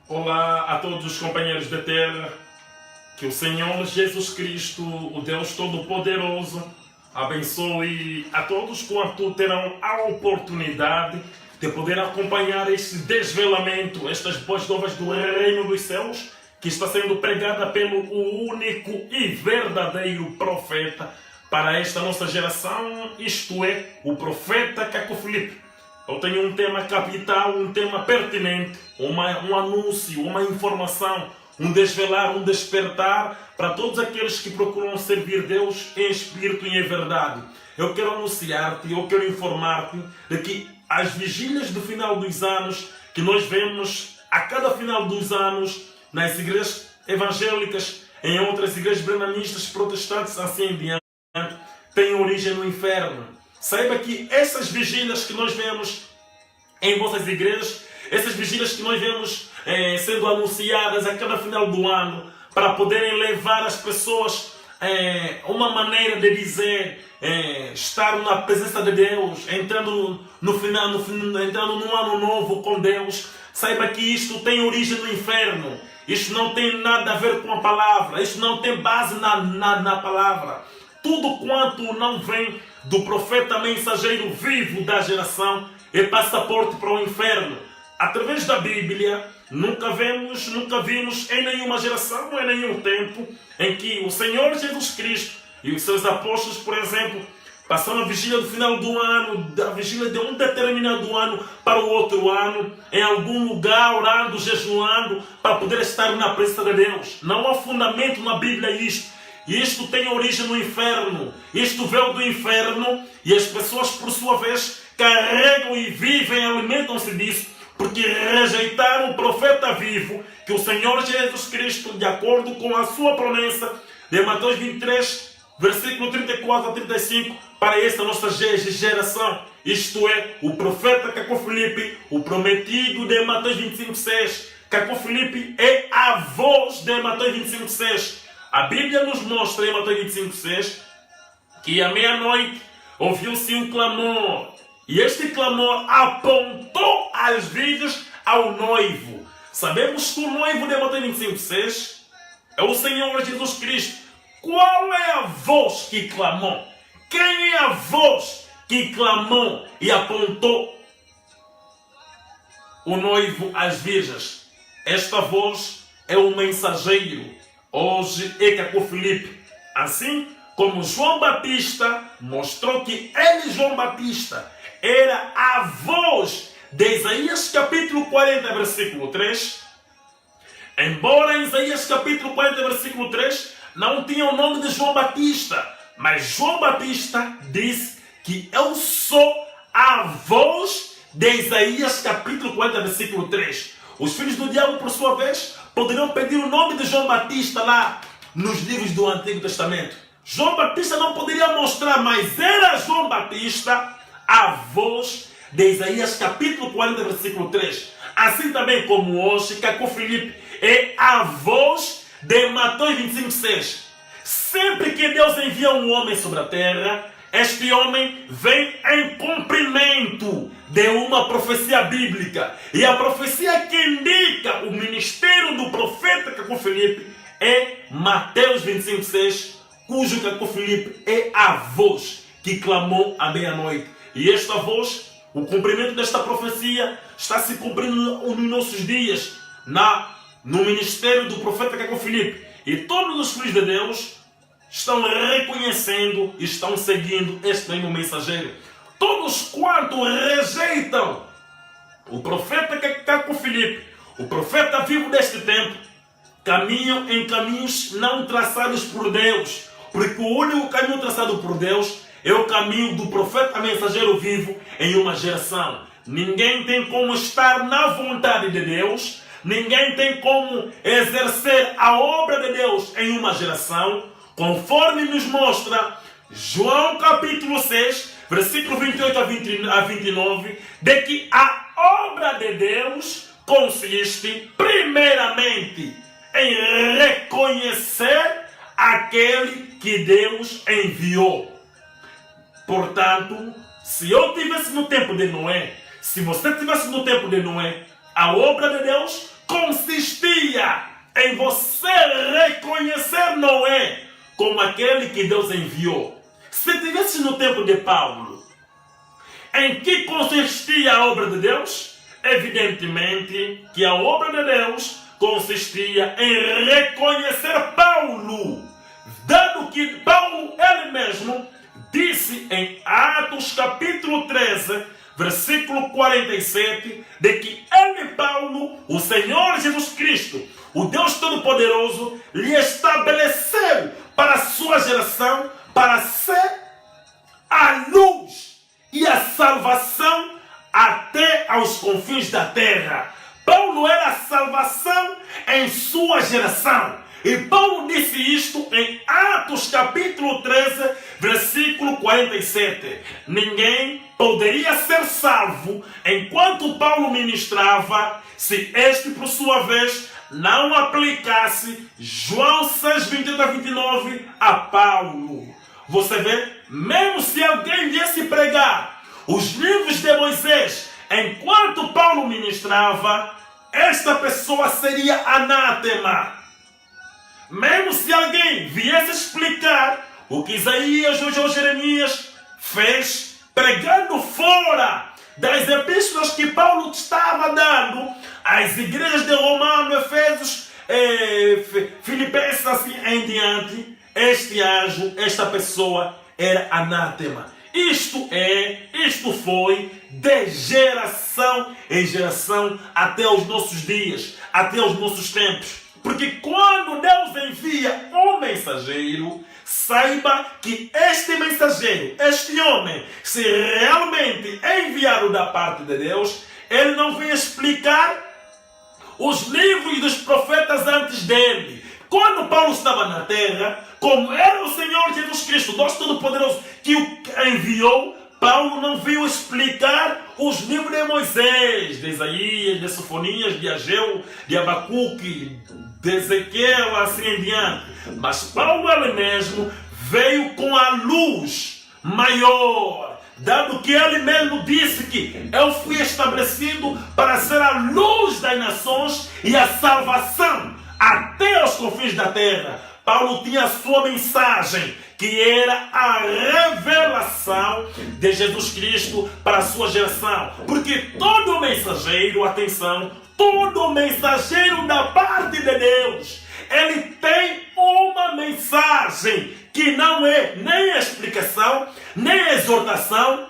Olá a todos os companheiros da terra, que o Senhor Jesus Cristo, o Deus Todo-Poderoso, abençoe a todos quanto terão a oportunidade de poder acompanhar este desvelamento, estas boas novas do Reino dos Céus, que está sendo pregada pelo único e verdadeiro profeta para esta nossa geração, isto é, o profeta Caco Filipe. Eu tenho um tema capital, um tema pertinente, um anúncio, uma informação, um desvelar, um despertar para todos aqueles que procuram servir Deus em espírito e em verdade. Eu quero anunciar-te, eu quero informar-te de que as vigílias do final dos anos, que nós vemos a cada final dos anos nas igrejas evangélicas, em outras igrejas brenanistas, protestantes, assim em diante, têm origem no inferno. Saiba que essas vigílias que nós vemos em vossas igrejas, essas vigílias que nós vemos sendo anunciadas a cada final do ano, para poderem levar as pessoas uma maneira de dizer, estar na presença de Deus, entrando entrando num ano novo com Deus. Saiba que isto tem origem no inferno. Isto não tem nada a ver com a palavra. Isto não tem base na palavra. Tudo quanto não vem do profeta mensageiro vivo da geração é passaporte para o inferno. Através da Bíblia, nunca vimos em nenhuma geração, em nenhum tempo, em que o Senhor Jesus Cristo e os seus apóstolos, por exemplo, passaram a vigília do final do ano, da vigília de um determinado ano para o outro ano, em algum lugar, orando, jejuando, para poder estar na presença de Deus. Não há fundamento na Bíblia isto. Isto tem origem no inferno. Isto veio do inferno e as pessoas, por sua vez, carregam e vivem, alimentam-se disso, porque rejeitaram o profeta vivo, que o Senhor Jesus Cristo, de acordo com a sua promessa de Mateus 23, versículo 34 a 35, para esta nossa geração. Isto é, o profeta Caco Filipe, o prometido de Mateus 25:6. Caco Filipe é a voz de Mateus 25:6. A Bíblia nos mostra em Mateus 25:6 que à meia-noite ouviu-se um clamor. E este clamor apontou as vidas ao noivo. Sabemos que o noivo de Mateus 25:6 é o Senhor Jesus Cristo. Qual é a voz que clamou? Quem é a voz que clamou e apontou o noivo às virgens? Esta voz é o mensageiro. Hoje é Caco Filipe. Assim como João Batista mostrou que ele, João Batista, era a voz de Isaías capítulo 40, versículo 3. Embora em Isaías capítulo 40, versículo 3 não tinha o nome de João Batista, mas João Batista disse que eu sou a voz de Isaías capítulo 40, versículo 3. Os filhos do diabo, por sua vez, poderiam pedir o nome de João Batista lá nos livros do Antigo Testamento. João Batista não poderia mostrar, mas era João Batista a voz de Isaías capítulo 40, versículo 3. Assim também como hoje, Caco Filipe é a voz de Mateus 25:6. Sempre que Deus envia um homem sobre a terra, este homem vem em cumprimento de uma profecia bíblica. E a profecia que indica o ministério do profeta Caco Filipe é Mateus 25:6, cujo Caco Filipe é a voz que clamou à meia-noite. E esta voz, o cumprimento desta profecia, está se cumprindo nos nossos dias, no ministério do profeta Caco Filipe. E todos os filhos de Deus estão reconhecendo e estão seguindo este mesmo mensageiro. Todos quanto rejeitam o profeta Caco Filipe, o profeta vivo deste tempo, caminham em caminhos não traçados por Deus, porque o único caminho traçado por Deus é o caminho do profeta mensageiro vivo em uma geração. Ninguém tem como estar na vontade de Deus, ninguém tem como exercer a obra de Deus em uma geração, conforme nos mostra João capítulo 6, versículo 28 a 29, de que a obra de de Deus consiste, primeiramente, em reconhecer aquele que Deus enviou. Portanto, se eu estivesse no tempo de Noé, se você estivesse no tempo de Noé, a obra de Deus consistia em você reconhecer Noé como aquele que Deus enviou. Se estivesse no tempo de Paulo, em que consistia a obra de Deus? Evidentemente que a obra de Deus consistia em reconhecer Paulo, dado que Paulo ele mesmo disse em Atos capítulo 13, versículo 47, de que ele, Paulo, o Senhor Jesus Cristo, o Deus Todo-Poderoso, lhe estabeleceu para a sua geração, para ser a luz e a salvação até aos confins da terra. Paulo era a salvação em sua geração. E Paulo disse isto em Atos capítulo 13, versículo 47. Ninguém poderia ser salvo enquanto Paulo ministrava, se este, por sua vez, não aplicasse João 6, 28 a 29 a Paulo. Você vê, mesmo se alguém viesse pregar os livros de Moisés enquanto Paulo ministrava, esta pessoa seria anátema. Mesmo se alguém viesse explicar o que Isaías ou Jeremias fez, pregando fora das epístolas que Paulo estava dando às igrejas de Romano, Efésios, Filipenses, assim em diante, este anjo, esta pessoa era anátema. Isto foi de geração em geração até os nossos dias, até os nossos tempos. Porque quando Deus envia um mensageiro, saiba que este mensageiro, este homem, se realmente é enviado da parte de Deus, ele não vem explicar os livros dos profetas antes dele. Quando Paulo estava na terra, como era o Senhor Jesus Cristo, Deus Todo-Poderoso, que o enviou, Paulo não veio explicar os livros de Moisés, de Isaías, de Sofonias, de Ageu, de Abacuque, de Ezequiel, assim em diante. Mas Paulo ele mesmo veio com a luz maior, dado que ele mesmo disse que eu fui estabelecido para ser a luz das nações e a salvação até os confins da terra. Paulo tinha a sua mensagem, que era a revelação de Jesus Cristo para a sua geração. Porque todo mensageiro, atenção, todo mensageiro da parte de Deus, ele tem uma mensagem que não é nem explicação, nem exortação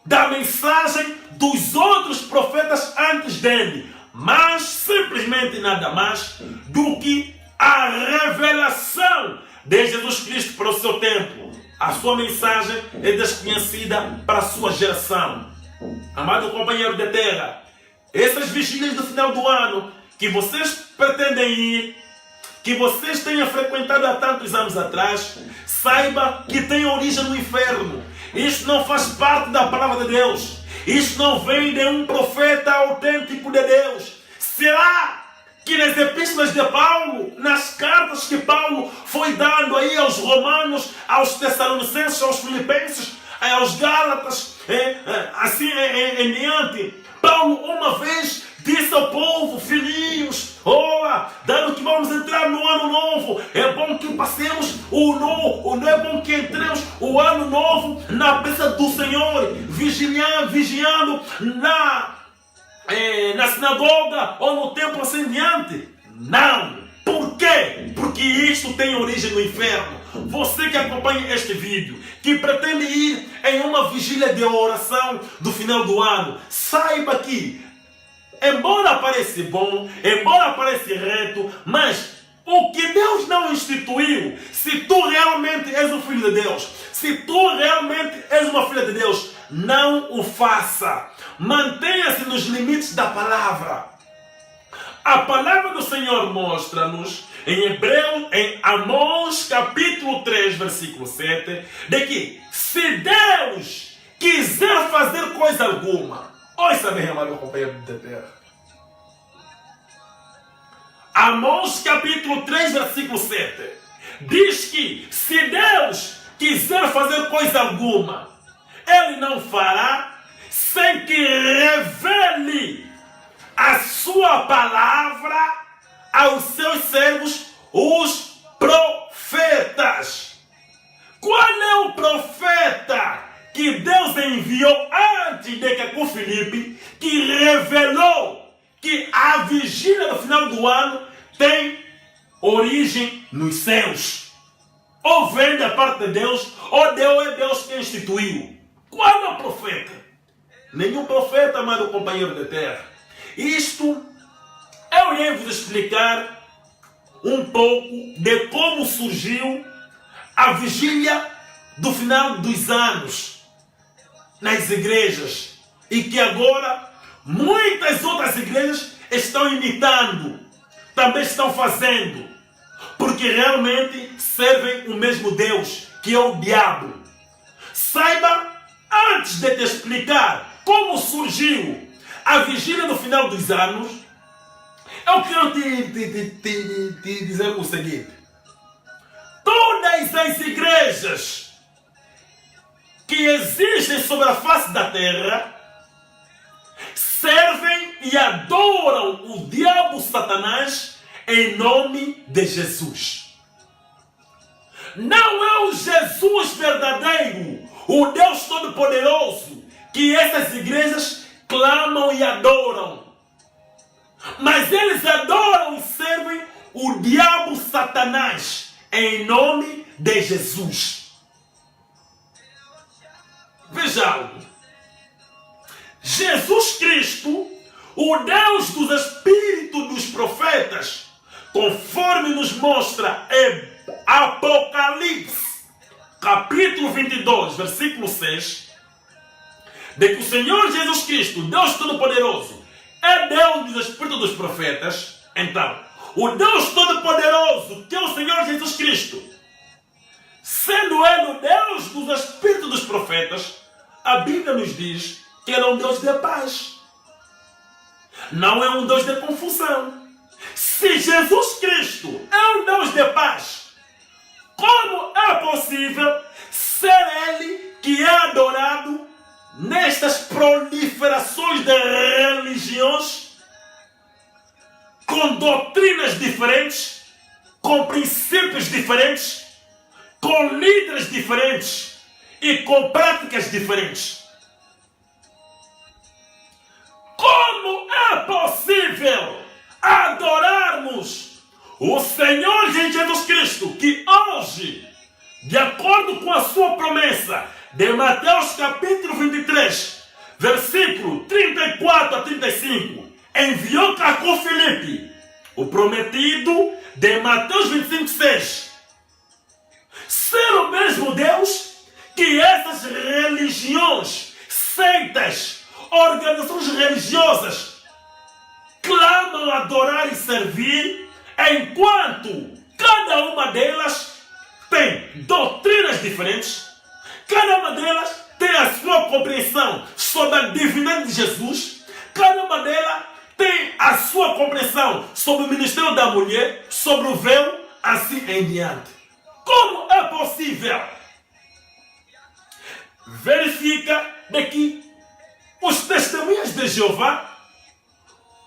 da mensagem dos outros profetas antes dele, mas simplesmente nada mais do que a revelação de Jesus Cristo para o seu tempo. A sua mensagem é desconhecida para a sua geração. Amado companheiro de terra, essas vigílias do final do ano que vocês pretendem ir, que vocês tenham frequentado há tantos anos atrás, saiba que tem origem no inferno. Isto não faz parte da palavra de Deus. Isto não vem de um profeta autêntico de Deus. Será que nas epístolas de Paulo, nas cartas que Paulo foi dando aí aos romanos, aos tessalonicenses, aos filipenses, aos gálatas, assim em diante, Paulo uma vez disse ao povo: filhinhos, olá, dado que vamos entrar no ano novo, é bom que passemos não é bom que entremos o ano novo na presença do Senhor, vigiando na sinagoga ou no templo assim diante. Não! Por quê? Porque isto tem origem no inferno. Você que acompanha este vídeo, que pretende ir em uma vigília de oração do final do ano, saiba que, embora pareça bom, embora pareça reto, mas o que Deus não instituiu, se tu realmente és um filho de Deus, se tu realmente és uma filha de Deus, não o faça. Mantenha-se nos limites da palavra. A palavra do Senhor mostra-nos em Hebreu, em Amós capítulo 3, versículo 7, de que se Deus quiser fazer coisa alguma, Ouça bem, amado companheiro de terra. Amós capítulo 3, versículo 7. Diz que se Deus quiser fazer coisa alguma, Ele não fará sem que revele a sua palavra aos seus servos, os profetas. Qual é o profeta que Deus enviou antes de que com Filipe, que revelou que a vigília no final do ano tem origem nos céus? Ou vem da parte de Deus, ou Deus é Deus que instituiu. Qual é o profeta? Nenhum profeta, amado companheiro de terra. Isto eu irei vos explicar um pouco de como surgiu a vigília do final dos anos nas igrejas, e que agora muitas outras igrejas estão imitando, também estão fazendo, porque realmente servem o mesmo Deus, que é o diabo. Saiba, antes de te explicar como surgiu a vigília no final dos anos, eu quero te dizer o seguinte: todas as igrejas que existem sobre a face da terra servem e adoram o diabo Satanás em nome de Jesus. Não é o Jesus verdadeiro, o Deus Todo-Poderoso, que essas igrejas clamam e adoram. Mas eles adoram e servem o diabo Satanás em nome de Jesus. Veja algo. Jesus Cristo, o Deus dos Espíritos dos profetas, conforme nos mostra em Apocalipse, capítulo 22, versículo 6, de que o Senhor Jesus Cristo, Deus Todo-Poderoso, é Deus dos Espíritos dos profetas. Então, o Deus Todo-Poderoso, que é o Senhor Jesus Cristo, sendo Ele o Deus dos Espíritos dos profetas, a Bíblia nos diz que Ele é um Deus de paz. Não é um Deus de confusão. Se Jesus Cristo é um Deus de paz, como é possível ser Ele que é adorado nestas proliferações de religiões, com doutrinas diferentes, com princípios diferentes, com líderes diferentes e com práticas diferentes? Como é possível adorarmos o Senhor Jesus Cristo, que hoje, de acordo com a sua promessa de Mateus capítulo 23, versículo 34 a 35, enviou cá com Filipe, o prometido de Mateus 25, 6, ser o mesmo Deus que essas religiões, seitas, organizações religiosas clamam adorar e servir, enquanto cada uma delas tem doutrinas diferentes, cada uma delas tem a sua compreensão sobre a divindade de Jesus, cada uma delas tem a sua compreensão sobre o ministério da mulher, sobre o véu, assim em diante. Como é possível? Verifica de que os testemunhas de Jeová,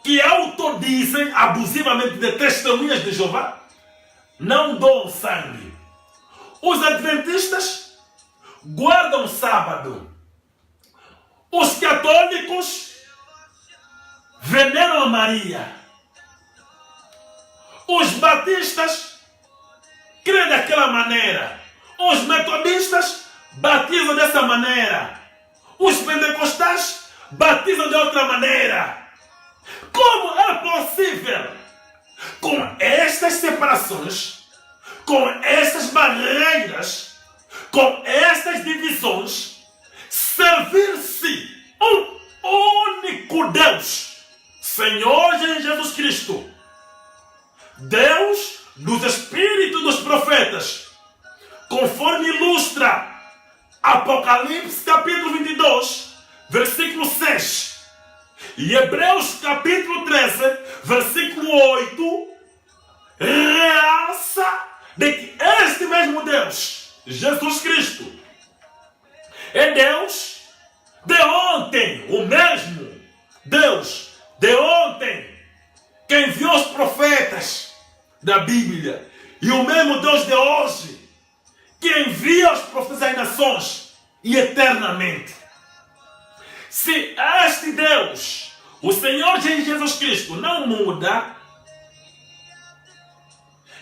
que autodizem abusivamente de testemunhas de Jeová, não doam sangue. Os adventistas guardam sábado. Os católicos veneram a Maria. Os batistas creem daquela maneira. Os metodistas batizam dessa maneira. Os pentecostais batizam de outra maneira. Como é possível, com estas separações, com estas barreiras, com estas divisões, servir-se um único Deus, Senhor Jesus Cristo, Deus dos Espíritos dos profetas, conforme ilustra Apocalipse capítulo 22, versículo 6. E Hebreus capítulo 13, versículo 8, realça de que este mesmo Deus, Jesus Cristo, é Deus de ontem, o mesmo Deus de ontem, que enviou os profetas da Bíblia, e o mesmo Deus de hoje, que envia os profetas às nações, e eternamente. Se este Deus, o Senhor Jesus Cristo, não muda,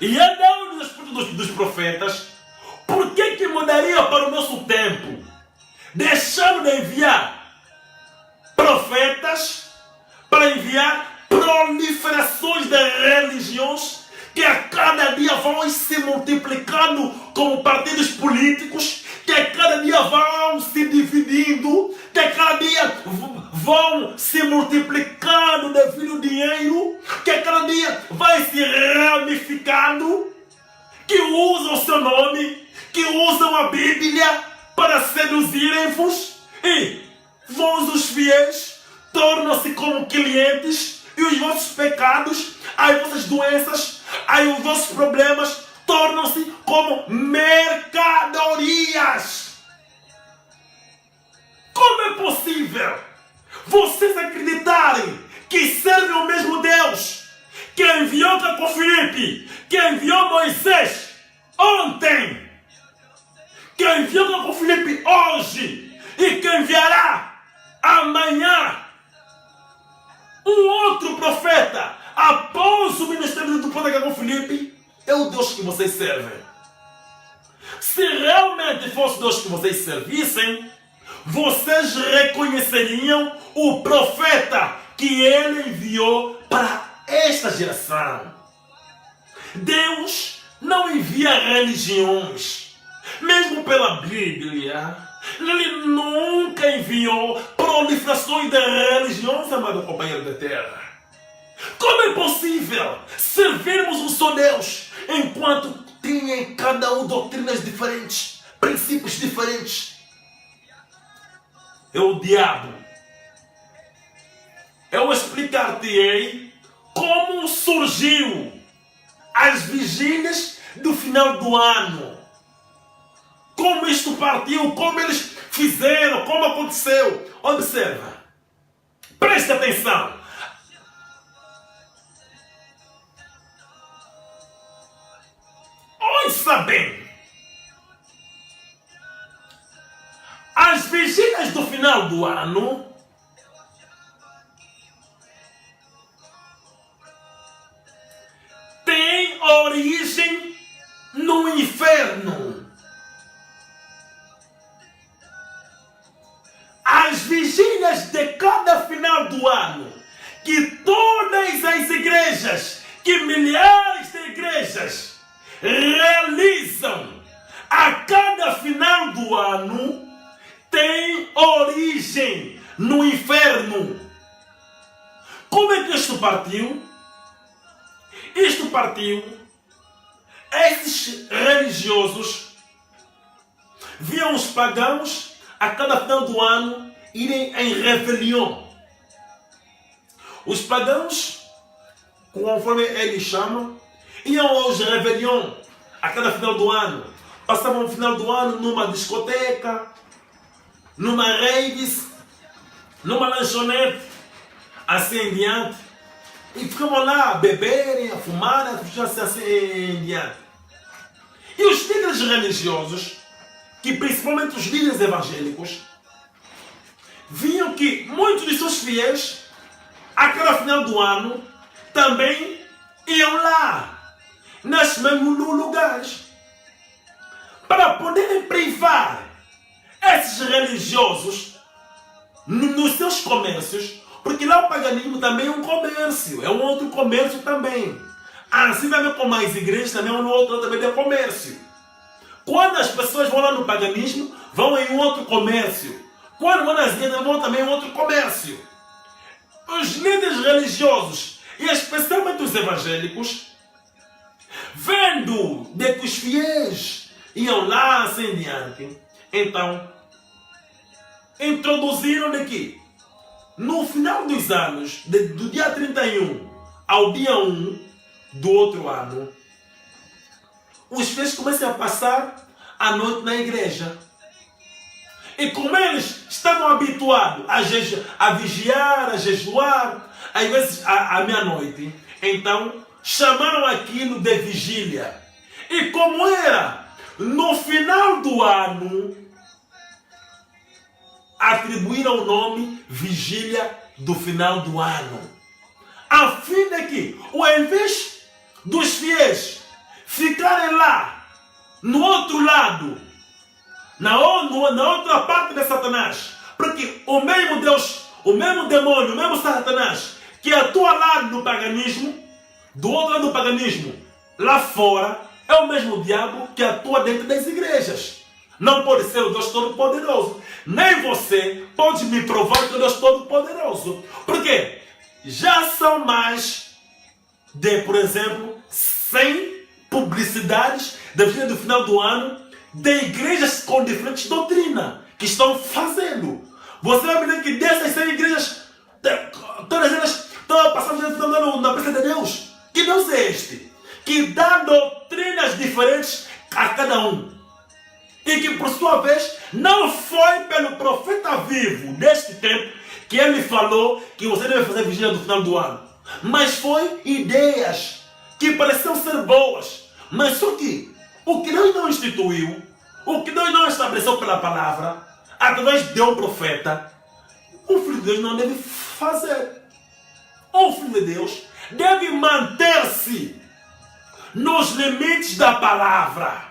e é Deus dos espíritos dos profetas, por que mudaria para o nosso tempo? Deixando de enviar profetas para enviar proliferações de religiões que a cada dia vão se multiplicando como partidos políticos, que a cada dia vão se dividindo, que a cada dia vão se multiplicando devido ao dinheiro, que a cada dia vai se ramificando, que usam o seu nome, que usam a Bíblia para seduzirem-vos, e vós os fiéis tornam-se como clientes, e os vossos pecados, as vossas doenças, os vossos problemas tornam-se como mercadorias. Como é possível vocês acreditarem que servem o mesmo Deus que enviou Caco Filipe, que enviou Moisés ontem, que enviou Caco Filipe hoje e que enviará amanhã um outro profeta após o ministério do profeta Caco Filipe? É o Deus que vocês servem. Se realmente fosse o Deus que vocês servissem, vocês reconheceriam o profeta que ele enviou para esta geração. Deus não envia religiões. Mesmo pela Bíblia, ele nunca enviou proliferações de religiões, amado companheiro da terra. Como é possível servirmos um só Deus enquanto tem em cada um doutrinas diferentes, princípios diferentes? É o diabo. Eu explicar-te-ei como surgiu as vigílias do final do ano. Como isto partiu, como eles fizeram, como aconteceu. Observa. Preste atenção. Ouça bem. As vigílias do final do ano têm origem no inferno. As vigílias de cada final do ano, que todas as igrejas, que milhares de igrejas realizam a cada final do ano, tem origem no inferno. Como é que isto partiu? Isto partiu, esses religiosos viam os pagãos a cada final do ano irem em rebelião. Os pagãos, conforme eles chamam, iam aos rebelião a cada final do ano. Passavam o final do ano numa discoteca, numa raves, numa lanchonete, assim em diante. E ficavam lá a beberem, a fumarem, assim em diante. E os líderes religiosos, que principalmente os líderes evangélicos, viam que muitos de seus fiéis, a cada final do ano, também iam lá, nesses mesmos lugares, para poderem privar esses religiosos nos seus comércios, porque lá o paganismo também é um comércio, é um outro comércio também. Assim também como as igrejas, também é um outro também de comércio. Quando as pessoas vão lá no paganismo, vão em um outro comércio. Quando vão nas igrejas, vão também em outro comércio. Os líderes religiosos, e especialmente os evangélicos, vendo de que os fiéis iam lá assim em diante, então introduziram de que no final dos anos, do dia 31 ao dia 1 do outro ano, os fiéis começam a passar a noite na igreja. E como eles estavam habituados a vigiar, a jejuar, às vezes à meia-noite, então chamaram aquilo de vigília. E como era no final do ano, atribuíram o nome vigília do final do ano. A fim de que, ao invés dos fiéis ficarem lá, no outro lado, na outra parte de Satanás, porque o mesmo Deus, o mesmo demônio, o mesmo Satanás, que atua lá no paganismo, do outro lado do paganismo, lá fora, é o mesmo diabo que atua dentro das igrejas. Não pode ser o Deus Todo-Poderoso. Nem você pode me provar que o Deus Todo-Poderoso. Por quê? Já são mais de, por exemplo, 100 publicidades da vigília do final do ano de igrejas com diferentes doutrinas que estão fazendo. Você vai ver que dessas 100 igrejas, todas elas estão passando na presença de Deus. Que Deus é este? Que dá doutrinas diferentes a cada um. E que, por sua vez, não foi pelo profeta vivo deste tempo que ele falou que você deve fazer vigília do final do ano. Mas foi ideias que pareciam ser boas. Mas só que o que Deus não instituiu, o que Deus não estabeleceu pela palavra, através de um profeta, o Filho de Deus não deve fazer. O Filho de Deus deve manter-se nos limites da palavra.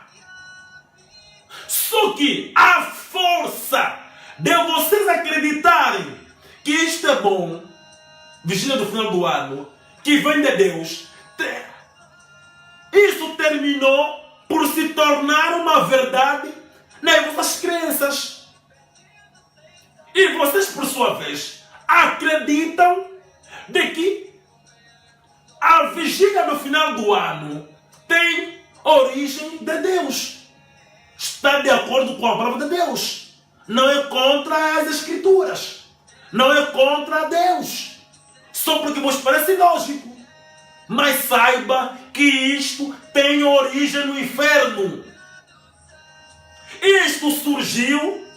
Só que a força de vocês acreditarem que isto é bom, vigília do final do ano, que vem de Deus, isso terminou por se tornar uma verdade nas vossas crenças. E vocês, por sua vez, acreditam de que a vigília no final do ano tem origem de Deus. Está de acordo com a palavra de Deus. Não é contra as Escrituras. Não é contra Deus. Só porque vos parece lógico. Mas saiba que isto tem origem no inferno. Isto surgiu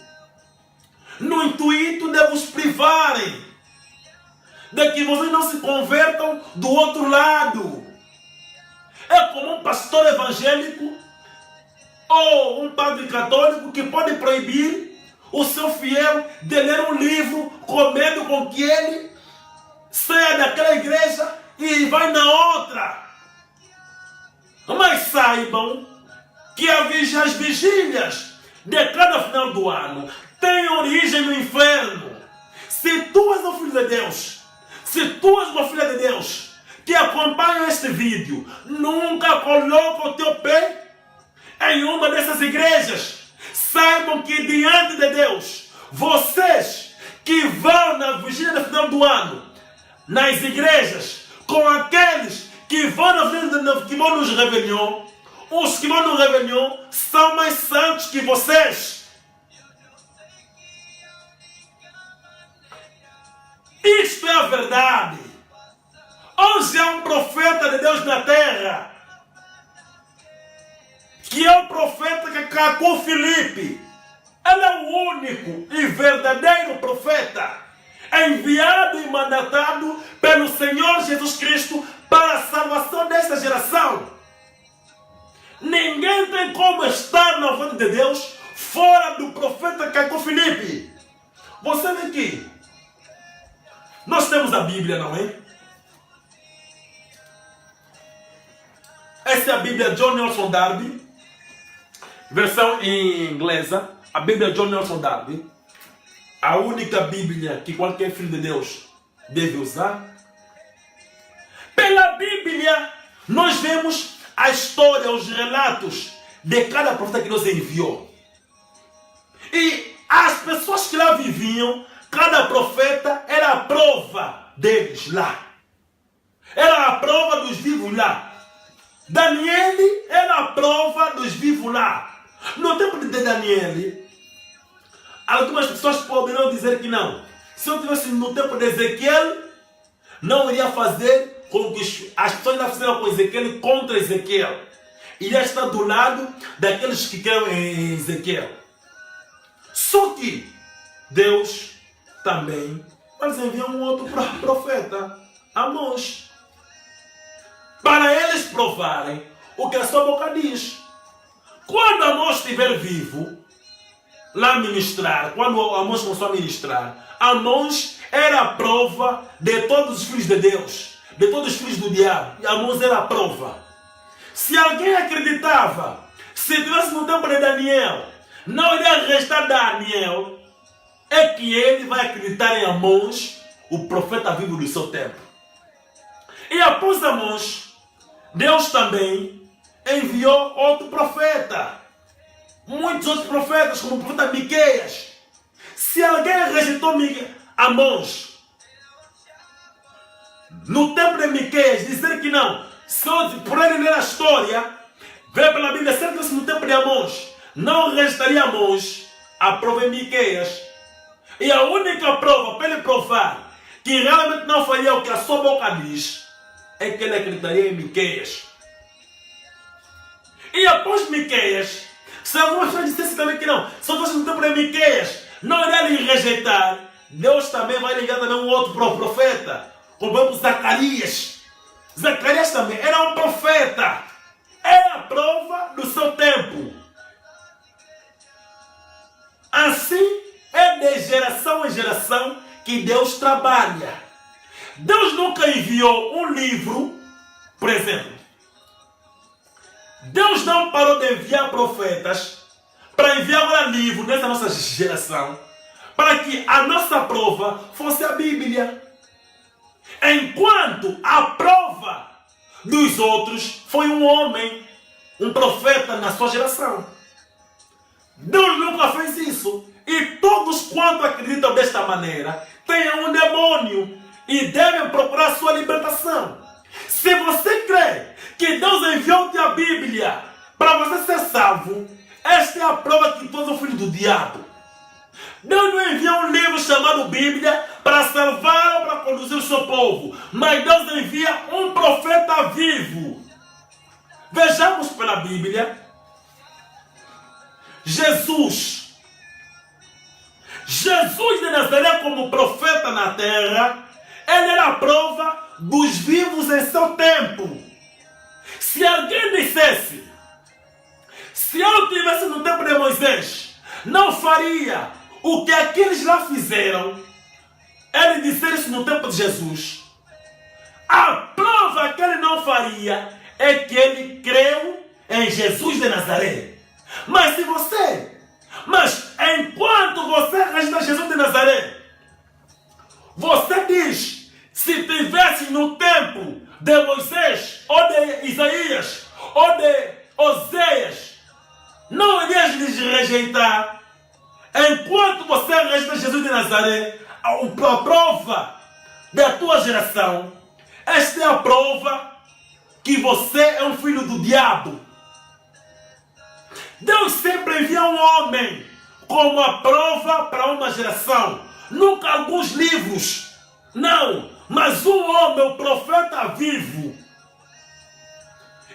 no intuito de vos privarem, de que vocês não se convertam do outro lado. É como um pastor evangélico ou um padre católico que pode proibir o seu fiel de ler um livro com medo com que ele saia daquela igreja e vai na outra. Mas saibam que as vigílias de cada final do ano têm origem no inferno. Se tu és um filho de Deus, se tu és uma filha de Deus que acompanha este vídeo, nunca coloca o teu pé em uma dessas igrejas. Saibam que diante de Deus, vocês que vão na vigília do final do ano, nas igrejas, com aqueles que vão nos Réveillon, os que vão no Réveillon são mais santos que vocês. Isto é a verdade. Hoje há um profeta de Deus na terra, que é o profeta que cacou Filipe. Ele é o único e verdadeiro profeta, enviado e mandatado pelo Senhor Jesus Cristo para a salvação desta geração. Ninguém tem como estar na vontade de Deus fora do profeta que cacou Filipe. Você vê que nós temos a Bíblia, não é? Essa é a Bíblia John Nelson Darby, versão em inglesa, a Bíblia John Nelson Darby, a única Bíblia que qualquer filho de Deus deve usar. Pela Bíblia, nós vemos a história, os relatos de cada profeta que Deus enviou. E as pessoas que lá viviam, cada profeta era a prova deles lá. Era a prova dos vivos lá. Daniel era a prova dos vivos lá. No tempo de Daniel, algumas pessoas poderão dizer que não. Se eu estivesse no tempo de Ezequiel, não iria fazer com que as pessoas não fizeram com Ezequiel contra Ezequiel. Iria estar do lado daqueles que querem em Ezequiel. Só que Deus também eles enviam um outro profeta, Amós, para eles provarem o que a sua boca diz. Quando Amós estiver vivo, lá ministrar, quando Amós começou a ministrar, Amós era a prova de todos os filhos de Deus, de todos os filhos do diabo. Amós era a prova. Se alguém acreditava, se estivesse no tempo de Daniel, não iria restar Daniel, é que ele vai acreditar em Amós, o profeta vivo do seu tempo. E após Amós, Deus também enviou outro profeta. Muitos outros profetas, como o profeta Miqueias. Se alguém rejeitou Amós, no tempo de Miqueias, dizer que não, só por ele ler a história, ver pela Bíblia, certo que no tempo de Amós, não restaria Amós, a prova é Miqueias. E a única prova para ele provar que realmente não faria o que a sua boca diz, é que ele acreditaria em Miqueias. E após Miqueias, se algumas pessoas dissessem também que não, só fosse no tempo de Miqueias, não iria lhe rejeitar, Deus também vai ligar também um outro profeta, como por exemplo Zacarias. Zacarias também era um profeta, é a prova do seu tempo. Assim, é de geração em geração que Deus trabalha. Deus nunca enviou um livro, por exemplo. Deus não parou de enviar profetas para enviar um livro nessa nossa geração, para que a nossa prova fosse a Bíblia. Enquanto a prova dos outros foi um homem, um profeta na sua geração. Deus nunca fez isso. E todos quanto acreditam desta maneira têm um demônio e devem procurar sua libertação. Se você crê que Deus enviou-te a Bíblia para você ser salvo, esta é a prova que tu és o filho do diabo. Deus não envia um livro chamado Bíblia para salvar ou para conduzir o seu povo, mas Deus envia um profeta vivo. Vejamos pela Bíblia. Jesus de Nazaré como profeta na terra, ele era a prova dos vivos em seu tempo. Se alguém dissesse, se eu estivesse no tempo de Moisés, não faria o que aqueles lá fizeram, ele disser isso no tempo de Jesus, a prova que ele não faria é que ele creu em Jesus de Nazaré. Mas enquanto você rejeita Jesus de Nazaré, você diz, se tivesse no tempo de Moisés, ou de Isaías, ou de Oséias, não irias lhes rejeitar. Enquanto você rejeita Jesus de Nazaré, a prova da tua geração, esta é a prova que você é um filho do diabo. Deus sempre envia um homem como a prova para uma geração. Nunca alguns livros. Não, mas um homem, o profeta vivo.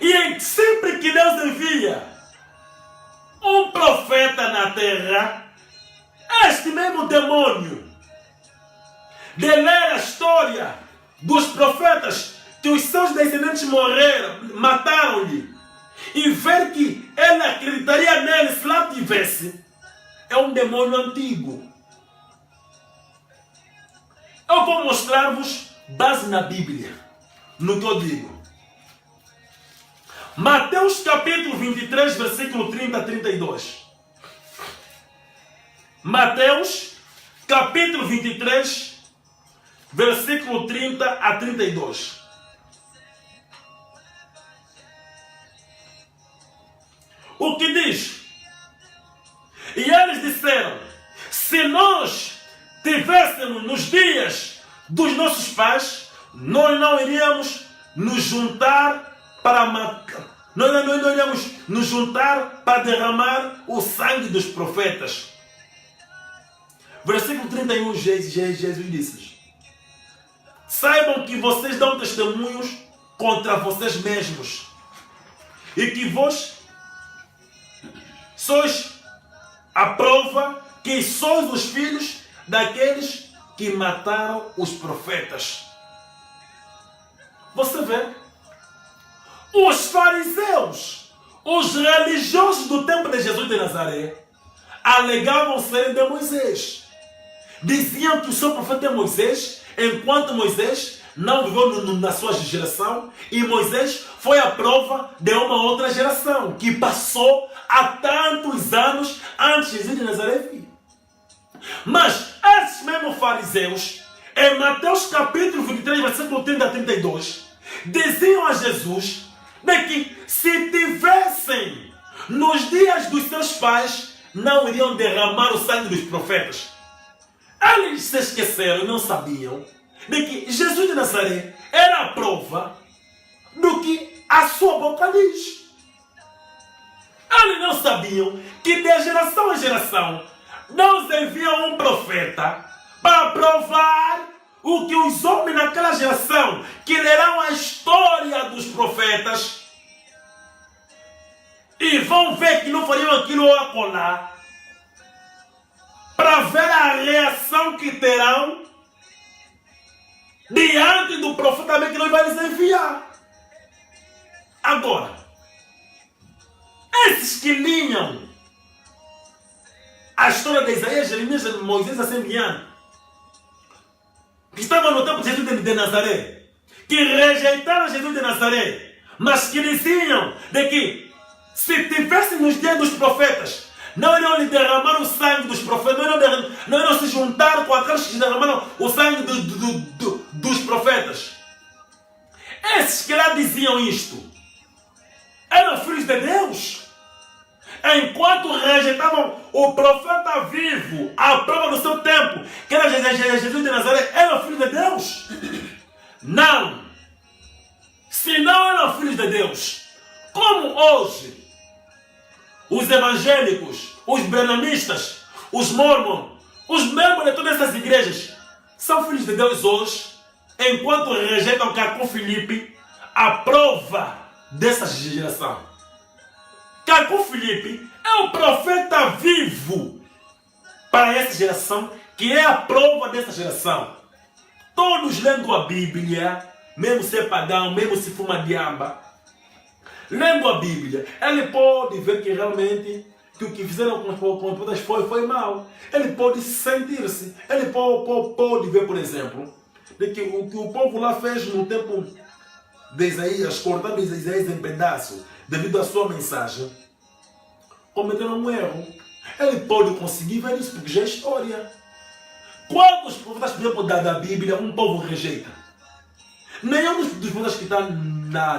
E sempre que Deus envia um profeta na terra, este mesmo demônio de ler a história dos profetas que os seus descendentes morreram, mataram-lhe, e ver que ele acreditaria nele se lá tivesse, é um demônio antigo. Eu vou mostrar-vos base na Bíblia, no que eu digo. Mateus capítulo 23, versículo 30 a 32. Mateus capítulo 23, versículo 30 a 32. O que diz? E eles disseram, se nós tivéssemos nos dias dos nossos pais, nós não iríamos nos juntar para matar, nós não iríamos nos juntar para derramar o sangue dos profetas. Versículo 31, Jesus disse: saibam que vocês dão testemunhos contra vocês mesmos e que vós sois a prova que sois os filhos daqueles que mataram os profetas. Você vê? Os fariseus, os religiosos do tempo de Jesus de Nazaré, alegavam serem de Moisés. Diziam que o seu profeta é Moisés, enquanto Moisés não viveu na sua geração, e Moisés foi a prova de uma outra geração, que passou há tantos anos antes de Jesus de Nazaré vir. Mas esses mesmos fariseus, em Mateus capítulo 23, versículo 30 a 32, diziam a Jesus de que se tivessem nos dias dos seus pais, não iriam derramar o sangue dos profetas. Eles se esqueceram e não sabiam de que Jesus de Nazaré era a prova do que a sua boca diz. Eles não sabiam que de geração em geração Deus envia um profeta para provar o que os homens naquela geração que lerão a história dos profetas e vão ver que não fariam aquilo ou acolá, para ver a reação que terão diante do profeta que Deus vai lhes enviar. Agora, esses que linham a história de Isaías, Jeremias, Moisés, assim diante, que estavam no tempo de Jesus de Nazaré, que rejeitaram Jesus de Nazaré, mas que diziam de que se tivessem nos dias dos profetas, não iriam lhe derramar o sangue dos profetas, não iriam se juntar com aqueles que derramaram o sangue dos profetas. Esses que lá diziam isto eram filhos de Deus. Enquanto rejeitavam o profeta vivo, a prova do seu tempo, que era Jesus de Nazaré, eram filhos de Deus? Não. Se não eram filhos de Deus, como hoje os evangélicos, os brenanistas, os mormons, os membros de todas essas igrejas são filhos de Deus hoje, enquanto rejeitam Caco Filipe, a prova dessa geração. Caco Filipe é um profeta vivo para essa geração, que é a prova dessa geração. Todos lendo a Bíblia, mesmo se é pagão, mesmo se fuma diamba, lendo a Bíblia, ele pode ver que realmente que o que fizeram com os profetas foi mal. Ele pode sentir-se, ele pode ver, por exemplo, de que o que o povo lá fez no tempo de Isaías, cortando Isaías em pedaços, devido à sua mensagem, cometeram um erro. Ele pode conseguir ver isso, porque já é história. Quantos profetas, por exemplo, da Bíblia, um povo rejeita? Nenhum dos profetas que está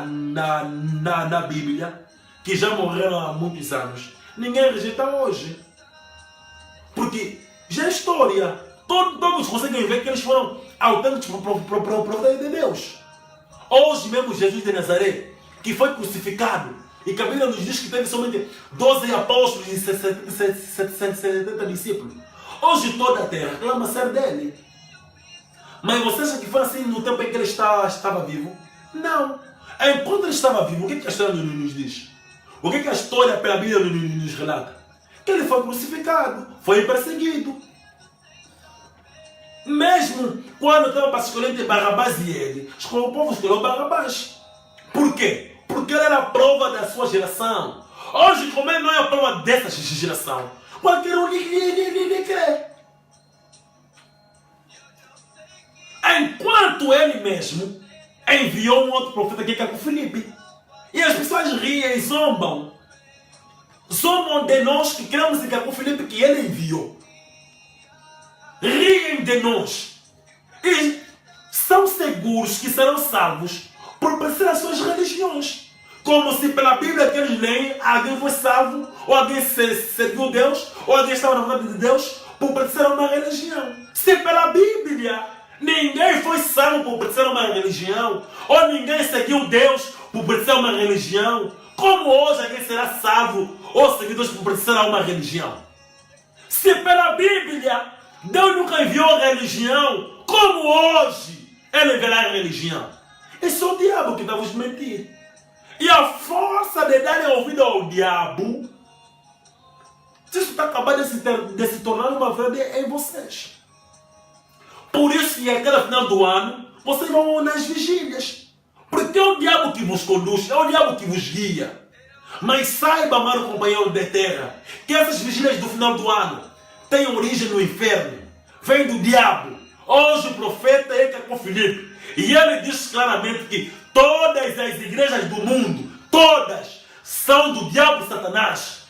na Bíblia, que já morreram há muitos anos, ninguém rejeita hoje. Porque já é história. Todos conseguem ver que eles foram autênticos profetas de Deus. Hoje mesmo Jesus de Nazaré, que foi crucificado, e que a Bíblia nos diz que teve somente 12 apóstolos e 70 discípulos. Hoje toda a terra clama ser dele. Mas você acha que foi assim no tempo em que ele estava vivo? Não. Enquanto ele estava vivo, o que a história nos diz? O que a história pela Bíblia nos relata? Que ele foi crucificado, foi perseguido. Mesmo quando estava para escolher entre Barrabás e ele, o povo escolheu Barrabás. Por quê? Porque ele era a prova da sua geração. Hoje, como ele não é a prova dessa geração, qualquer um lhe crê. Enquanto ele mesmo enviou um outro profeta que é Caco Filipe. E as pessoas riem e zombam. Zombam de nós que cremos em Caco Filipe que ele enviou. Riem de nós. E são seguros que serão salvos por pertencer às suas religiões. Como se pela Bíblia que eles leem, alguém foi salvo, ou alguém serviu Deus, ou alguém estava na vontade de Deus por pertencer a uma religião. Se pela Bíblia ninguém foi salvo por pertencer a uma religião, ou ninguém seguiu Deus por pertencer a uma religião, como hoje alguém será salvo ou seguiu Deus por pertencer a uma religião? Se pela Bíblia Deus nunca enviou a religião como hoje Ele enviará a religião. Esse é o diabo que vai vos mentir. E a força de darem ouvido ao diabo, isso está acabando de se tornar uma verdade em vocês. Por isso que até o final do ano, vocês vão nas vigílias. Porque é o diabo que vos conduz, é o diabo que vos guia. Mas saiba, amado companheiro de terra, que essas vigílias do final do ano têm origem no inferno. Vem do diabo. Hoje o profeta é Cacó Filipe. E ele diz claramente que todas as igrejas do mundo, todas, são do diabo e Satanás.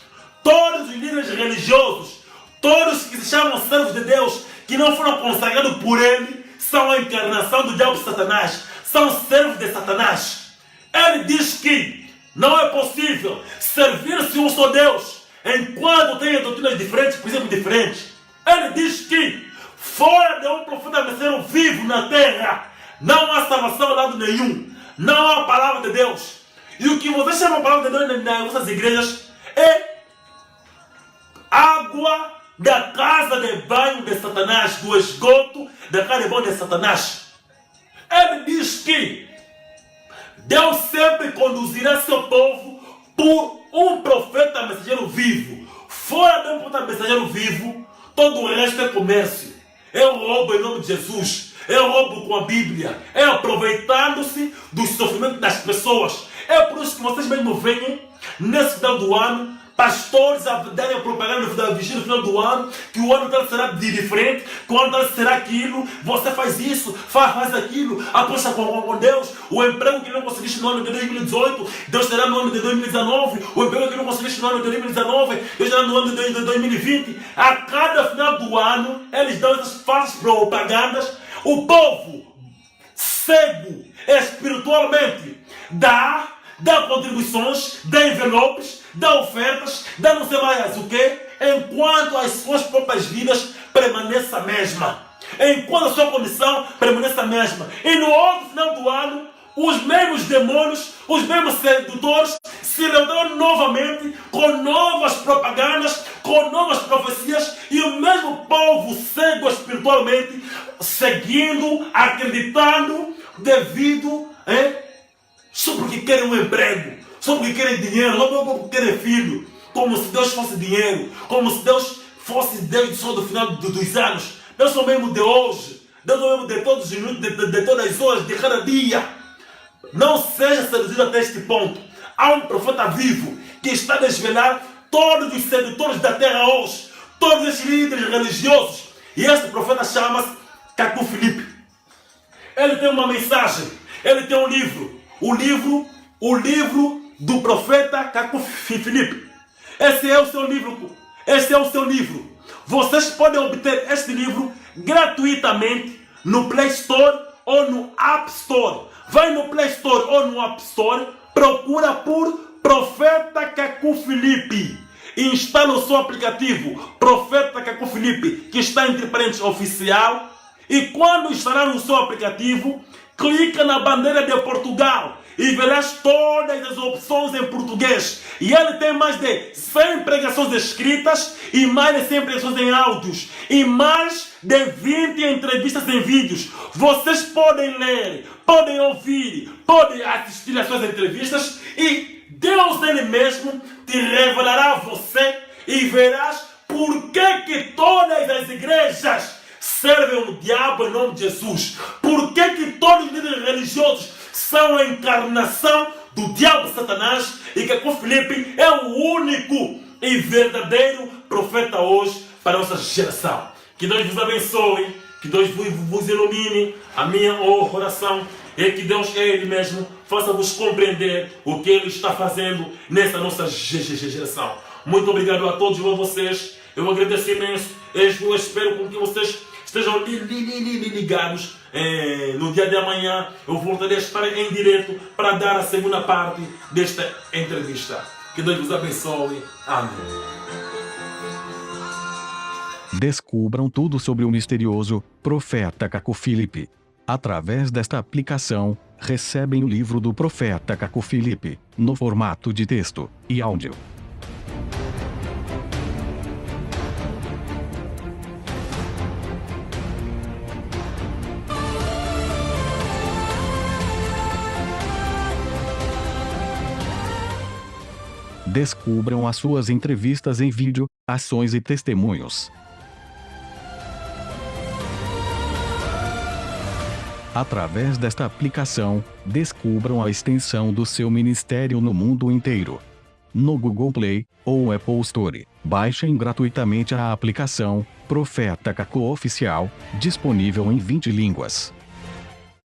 Todos os líderes religiosos, todos que se chamam servos de Deus, que não foram consagrados por ele, são a encarnação do diabo e Satanás. São servos de Satanás. Ele diz que não é possível servir-se um só Deus enquanto tem doutrinas diferentes, princípios diferentes. Ele diz que fora de um profeta mensageiro vivo na terra, não há salvação a lado nenhum. Não há palavra de Deus. E o que vocês chamam de palavra de Deus nas nossas igrejas é água da casa de banho de Satanás, do esgoto da casa de banho de Satanás. Ele diz que Deus sempre conduzirá seu povo por um profeta mensageiro vivo. Fora de um profeta mensageiro vivo, todo o resto é comércio. É o roubo em nome de Jesus. É o roubo com a Bíblia. É aproveitando-se do sofrimento das pessoas. É por isso que vocês mesmo veem, nesse final do ano, pastores a darem a propaganda da vigília no final do ano, que o ano tal será diferente, que o ano tal será aquilo, você faz isso, faz aquilo, aposta com Deus, o emprego que não conseguiste no ano de 2018, Deus terá no ano de 2019, o emprego que não conseguiste no ano de 2019, Deus terá no ano de 2020. A cada final do ano, eles dão essas falsas propagandas, o povo cego espiritualmente dá contribuições, dá envelopes, dá ofertas, dá não sei mais o que, enquanto as suas próprias vidas permanecem a mesma. Enquanto a sua condição permanece a mesma. E no outro final do ano, os mesmos demônios, os mesmos sedutores se levantaram novamente com novas propagandas, com novas profecias, e o mesmo povo cego espiritualmente, seguindo, acreditando, devido só porque querem um emprego, só porque querem dinheiro, só porque querem filho, como se Deus fosse dinheiro, como se Deus fosse Deus só do final dos anos. Deus é o mesmo de hoje, Deus é o mesmo de todos os minutos, de todas as horas, de cada dia. Não seja seduzido até este ponto. Há um profeta vivo que está a desvelar todos os sedutores da terra hoje, todos esses líderes religiosos. E este profeta chama-se Cacó Filipe. Ele tem uma mensagem, ele tem um livro. O livro do profeta Cacó Filipe. Esse é o seu livro. Esse é o seu livro. Vocês podem obter este livro gratuitamente no Play Store ou no App Store. Vai no Play Store ou no App Store, procura por Profeta Cacó Filipe. Instala o seu aplicativo Profeta Cacó Filipe, que está entre parênteses oficial. E quando instalar o seu aplicativo, clica na bandeira de Portugal e verás todas as opções em português. E ele tem mais de 100 pregações escritas e mais de 100 pregações em áudios e mais de 20 entrevistas em vídeos. Vocês podem ler, podem ouvir, podem assistir às suas entrevistas e Deus ele mesmo te revelará a você e verás por que todas as igrejas servem o diabo em nome de Jesus. Por que todos os líderes religiosos são a encarnação do diabo Satanás e que Cacó Filipe é o único e verdadeiro profeta hoje para a nossa geração. Que Deus vos abençoe, que Deus vos ilumine. A minha oração é que Deus, Ele mesmo, faça-vos compreender o que Ele está fazendo nessa nossa geração. Muito obrigado a todos vocês. Eu agradeço imenso. Eu espero que vocês estejam ligados. No dia de amanhã eu voltarei a estar em direto para dar a segunda parte desta entrevista. Que Deus vos abençoe. Amém. Descubram tudo sobre o misterioso profeta Cacó Filipe. Através desta aplicação, recebem o livro do profeta Cacó Filipe, no formato de texto e áudio. Descubram as suas entrevistas em vídeo, ações e testemunhos. Através desta aplicação, descubram a extensão do seu ministério no mundo inteiro. No Google Play ou Apple Store, baixem gratuitamente a aplicação Profeta Caco Oficial, disponível em 20 línguas.